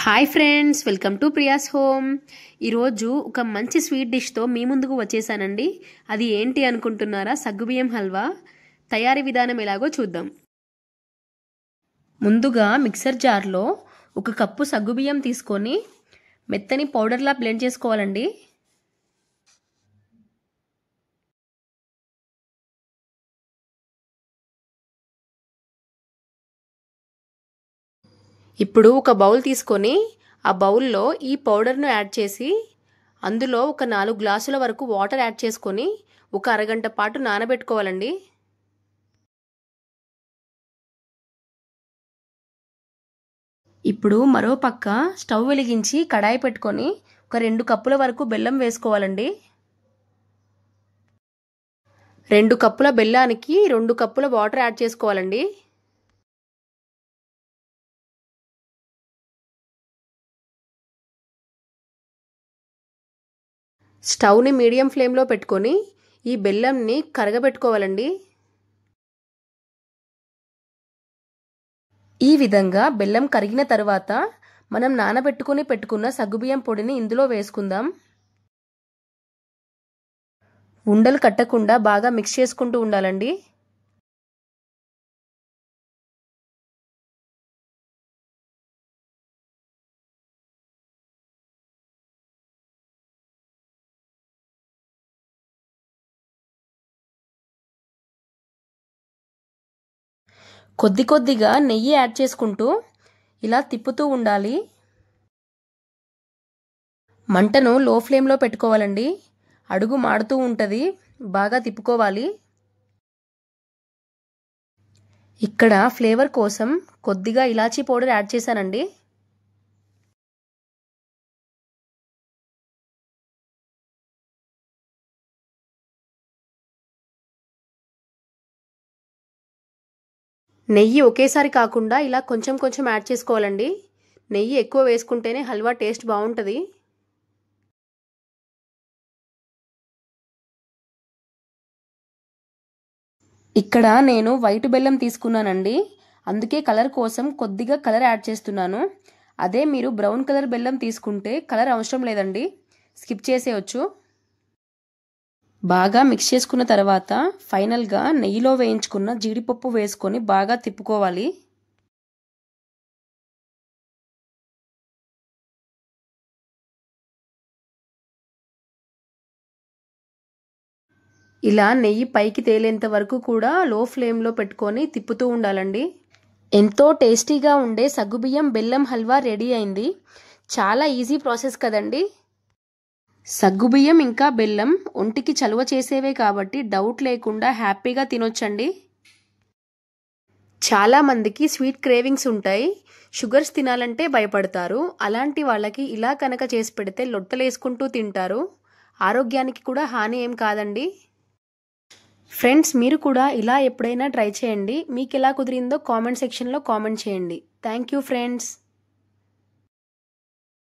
Hi friends, welcome to Priya's home. ఈరోజు ఒక మంచి స్వీట్ డిష్తో మీ ముందుకు వచ్చేసానండి. అది ఏంటి అనుకుంటున్నారా? సగ్గుబియ్యం హల్వా. తయారీ విధానం ఎలాగో చూద్దాం. ముందుగా మిక్సర్ జార్లో 1 కప్పు సగ్గుబియ్యం తీసుకొని మెత్తని పౌడర్లా బ్లెండ్ చేసుకోవాలండి. ఇప్పుడు ఒక బౌల్ తీసుకొని ఆ బౌల్లో ఈ పౌడర్ను యాడ్ చేసి అందులో ఒక 4 గ్లాసుల వరకు వాటర్ యాడ్ చేసుకొని ఒక అరగంట పాటు నానబెట్టుకోవాలండి. ఇప్పుడు మరో పక్క స్టవ్ వెలిగించి కడాయి పెట్టుకొని ఒక 2 కప్పుల వరకు బెల్లం వేసుకోవాలండి. 2 కప్పుల బెల్లానికి 2 కప్పుల వాటర్ యాడ్ చేసుకోవాలండి. స్టవ్ని మీడియం ఫ్లేమ్లో పెట్టుకొని ఈ బెల్లంని కరగబెట్టుకోవాలండి. ఈ విధంగా బెల్లం కరిగిన తర్వాత మనం నానబెట్టుకుని పెట్టుకున్న సగ్గుబియ్యం పొడిని ఇందులో వేసుకుందాం. ఉండలు కట్టకుండా బాగా మిక్స్ చేసుకుంటూ ఉండాలండి. కొద్ది కొద్దిగా నెయ్యి యాడ్ చేసుకుంటూ ఇలా తిప్పుతూ ఉండాలి. మంటను లో ఫ్లేమ్లో పెట్టుకోవాలండి. అడుగు మాడుతూ ఉంటుంది, బాగా తిప్పుకోవాలి. ఇక్కడ ఫ్లేవర్ కోసం కొద్దిగా ఇలాచీ పౌడర్ యాడ్ చేశానండి. నెయ్యి ఒకేసారి కాకుండా ఇలా కొంచెం కొంచెం యాడ్ చేసుకోవాలండి. నెయ్యి ఎక్కువ వేసుకుంటేనే హల్వా టేస్ట్ బాగుంటుంది. ఇక్కడ నేను వైట్ బెల్లం తీసుకున్నానండి, అందుకే కలర్ కోసం కొద్దిగా కలర్ యాడ్ చేస్తున్నాను. అదే మీరు బ్రౌన్ కలర్ బెల్లం తీసుకుంటే కలర్ అవసరం లేదండి, స్కిప్ చేసేయచ్చు. బాగా మిక్స్ చేసుకున్న తర్వాత ఫైనల్గా నెయ్యిలో వేయించుకున్న జీడిపప్పు వేసుకొని బాగా తిప్పుకోవాలి. ఇలా నెయ్యి పైకి తేలేంత వరకు కూడా లో ఫ్లేమ్లో పెట్టుకొని తిప్పుతూ ఉండాలండి. ఎంతో టేస్టీగా ఉండే సగ్గుబియ్యం బెల్లం హల్వా రెడీ అయింది. చాలా ఈజీ ప్రాసెస్ కదండి. సగ్గుబియ్యం ఇంకా బెల్లం ఒంటికి చలువ చేసేవే కాబట్టి డౌట్ లేకుండా హ్యాపీగా తినొచ్చండి. చాలామందికి స్వీట్ క్రేవింగ్స్ ఉంటాయి, షుగర్స్ తినాలంటే భయపడతారు. అలాంటి వాళ్ళకి ఇలా కనుక చేసి పెడితే లొట్టలేసుకుంటూ తింటారు. ఆరోగ్యానికి కూడా హాని ఏం కాదండి. ఫ్రెండ్స్, మీరు కూడా ఇలా ఎప్పుడైనా ట్రై చేయండి. మీకు ఎలా కుదిరిందో కామెంట్ సెక్షన్లో కామెంట్ చేయండి. Thank you friends.